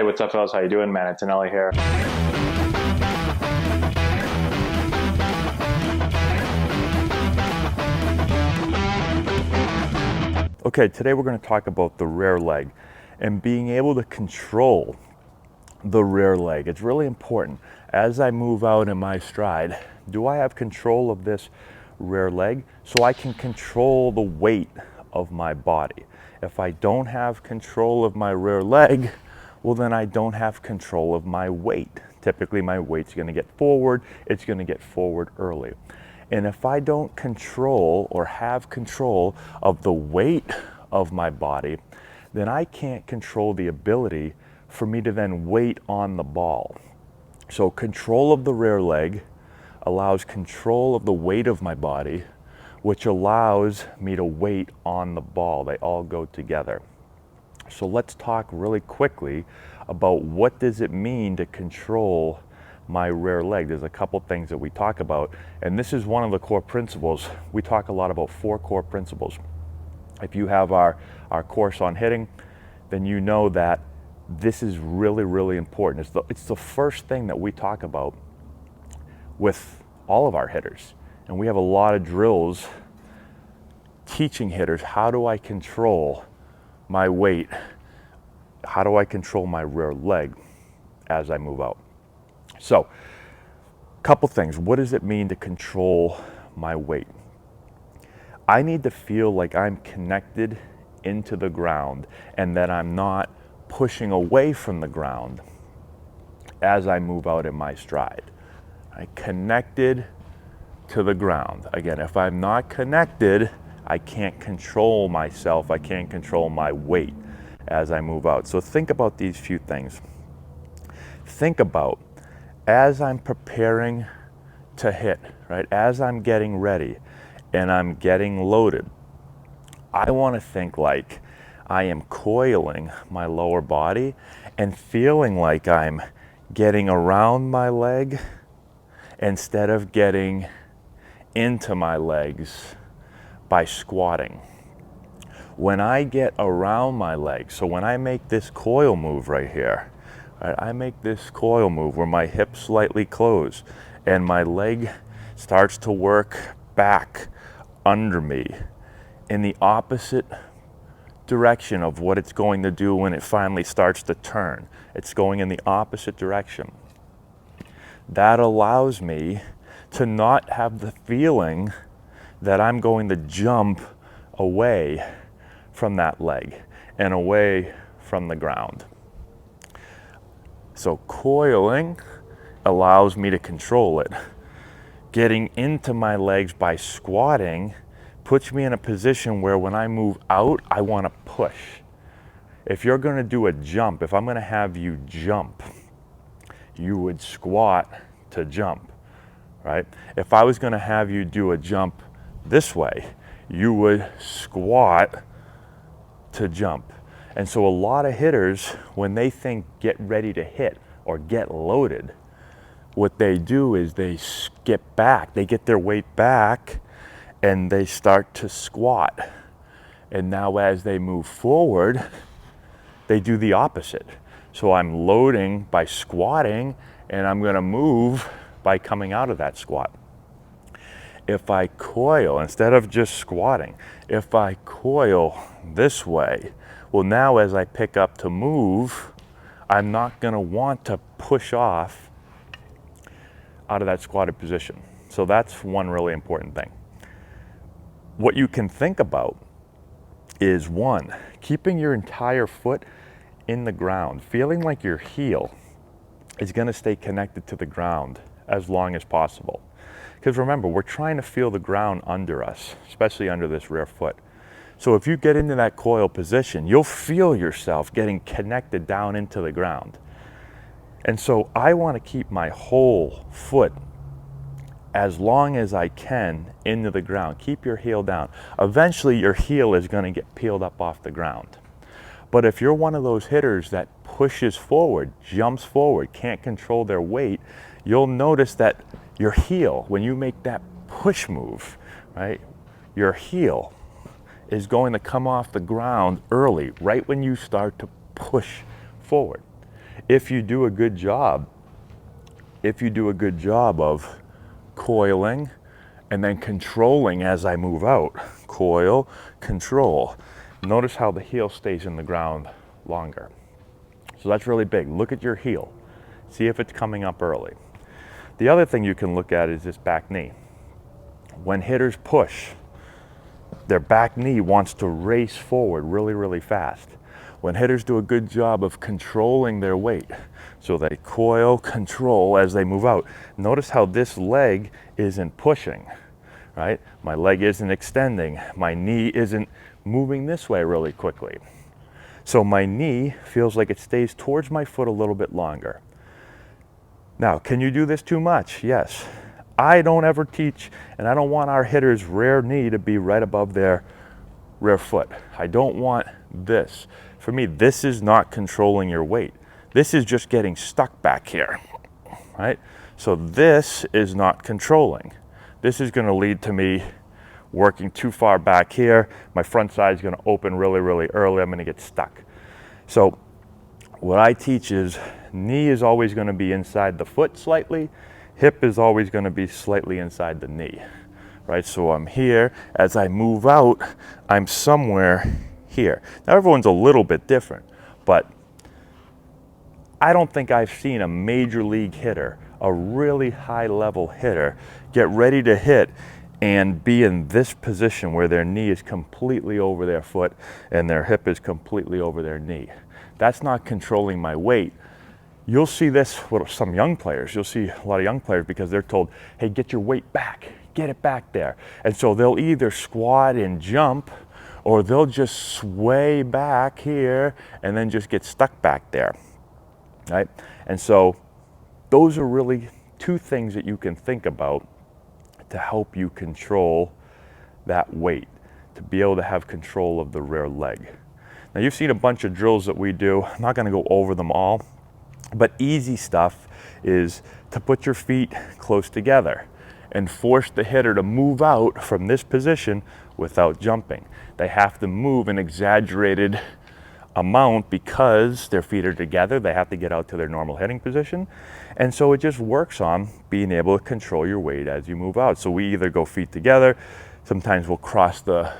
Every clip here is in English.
Hey, what's up, fellas? How you doing, man? Antonelli here. Okay, today we're going to talk about the rear leg and being able to control the rear leg. It's really important. As I move out in my stride, do I have control of this rear leg so I can control the weight of my body? If I don't have control of my rear leg, well, then I don't have control of my weight. Typically, my weight's going to get forward. It's going to get forward early. And if I don't control or have control of the weight of my body, then I can't control the ability for me to then weight on the ball. So control of the rear leg allows control of the weight of my body, which allows me to weight on the ball. They all go together. So let's talk really quickly about what does it mean to control my rear leg. There's a couple things that we talk about, and this is one of the core principles. We talk a lot about 4 core principles. If you have our course on hitting, then you know that this is really, really important. It's the first thing that we talk about with all of our hitters. And we have a lot of drills teaching hitters, how do I control my weight? How do I control my rear leg as I move out? So, couple things. What does it mean to control my weight? I need to feel like I'm connected into the ground and that I'm not pushing away from the ground as I move out in my stride. Connected to the ground. Again, if I'm not connected, I can't control myself. I can't control my weight as I move out. So think about these few things. Think about as I'm preparing to hit, right? As I'm getting ready and I'm getting loaded, I want to think like I am coiling my lower body and feeling like I'm getting around my leg instead of getting into my legs by squatting. When I get around my legs, so when I make this coil move right here, right, I make this coil move where my hips slightly close and my leg starts to work back under me in the opposite direction of what it's going to do when it finally starts to turn. It's going in the opposite direction. That allows me to not have the feeling that I'm going to jump away from that leg and away from the ground. So coiling allows me to control it. Getting into my legs by squatting puts me in a position where when I move out, I want to push. If you're going to do a jump, if I'm going to have you jump, you would squat to jump, right? If I was going to have you do a jump this way, you would squat to jump. And so a lot of hitters, when they think get ready to hit or get loaded, what they do is they skip back, they get their weight back and they start to squat. And now as they move forward, they do the opposite. So I'm loading by squatting and I'm going to move by coming out of that squat. If I coil, instead of just squatting, if I coil this way, well, now as I pick up to move, I'm not going to want to push off out of that squatted position. So that's one really important thing. What you can think about is, one, keeping your entire foot in the ground, feeling like your heel is going to stay connected to the ground as long as possible. Because remember, we're trying to feel the ground under us, especially under this rear foot. So if you get into that coil position, you'll feel yourself getting connected down into the ground. And so I want to keep my whole foot as long as I can into the ground. Keep your heel down. Eventually your heel is going to get peeled up off the ground. But if you're one of those hitters that pushes forward, jumps forward, can't control their weight, you'll notice that your heel, when you make that push move, right, your heel is going to come off the ground early, right when you start to push forward. if you do a good job, of coiling and then controlling as I move out. Coil, control. Notice how the heel stays in the ground longer. So that's really big. Look at your heel. See if it's coming up early. The other thing you can look at is this back knee. When hitters push, their back knee wants to race forward really, really fast. When hitters do a good job of controlling their weight, so they coil, control as they move out. Notice how this leg isn't pushing, right? My leg isn't extending. My knee isn't moving this way really quickly. So my knee feels like it stays towards my foot a little bit longer. Now, can you do this too much? Yes. I don't ever teach, and I don't want our hitters' rear knee to be right above their rear foot. I don't want this. For me, this is not controlling your weight. This is just getting stuck back here, right? So this is not controlling. This is going to lead to me working too far back here. My front side is going to open really, really early. I'm going to get stuck. So what I teach is knee is always going to be inside the foot slightly. Hip is always going to be slightly inside the knee, right? So I'm here. As I move out, I'm somewhere here. Now everyone's a little bit different, but I don't think I've seen a major league hitter, a really high level hitter, get ready to hit and be in this position where their knee is completely over their foot and their hip is completely over their knee. That's not controlling my weight. You'll see this with some young players. You'll see a lot of young players because they're told, hey, get your weight back, get it back there. And so they'll either squat and jump, or they'll just sway back here and then just get stuck back there, right? And so those are really two things that you can think about to help you control that weight, to be able to have control of the rear leg. Now you've seen a bunch of drills that we do. I'm not gonna go over them all, but easy stuff is to put your feet close together and force the hitter to move out from this position without jumping. They have to move an exaggerated amount because their feet are together. They have to get out to their normal hitting position. And so it just works on being able to control your weight as you move out. So we either go feet together, sometimes we'll cross the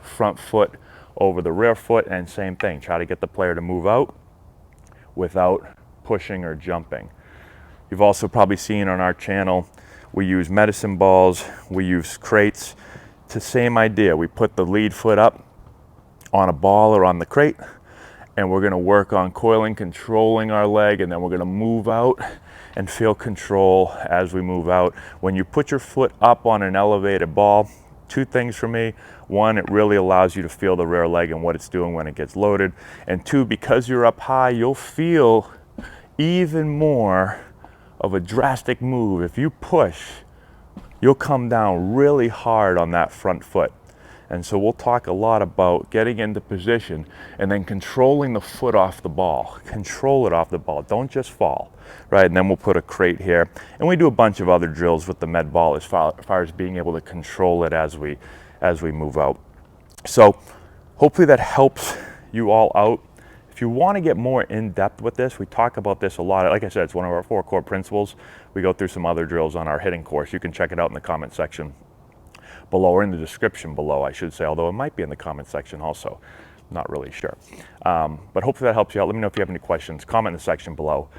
front foot over the rear foot, and same thing, try to get the player to move out without pushing or jumping. You've also probably seen on our channel, we use medicine balls, we use crates. It's the same idea. We put the lead foot up on a ball or on the crate, and we're gonna work on coiling, controlling our leg, and then we're gonna move out and feel control as we move out. When you put your foot up on an elevated ball, two things for me. One, it really allows you to feel the rear leg and what it's doing when it gets loaded. And two, because you're up high, you'll feel even more of a drastic move. If you push, you'll come down really hard on that front foot. And so we'll talk a lot about getting into position and then controlling the foot off the ball. Control it off the ball, don't just fall, right? And then we'll put a crate here. And we do a bunch of other drills with the med ball as far as being able to control it as we move out. So hopefully that helps you all out. If you want to get more in depth with this, we talk about this a lot. Like I said, it's one of our 4 core principles. We go through some other drills on our hitting course. You can check it out in the comment section below, or in the description below, I should say, although it might be in the comment section also. Not really sure. But hopefully that helps you out. Let me know if you have any questions. Comment in the section below.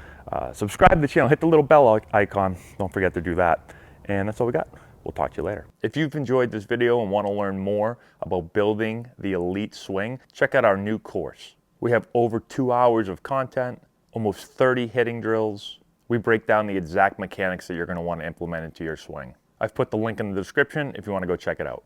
Subscribe to the channel. Hit the little bell icon. Don't forget to do that. And that's all we got. We'll talk to you later. If you've enjoyed this video and want to learn more about building the elite swing, check out our new course. We have over 2 hours of content, almost 30 hitting drills. We break down the exact mechanics that you're going to want to implement into your swing. I've put the link in the description if you want to go check it out.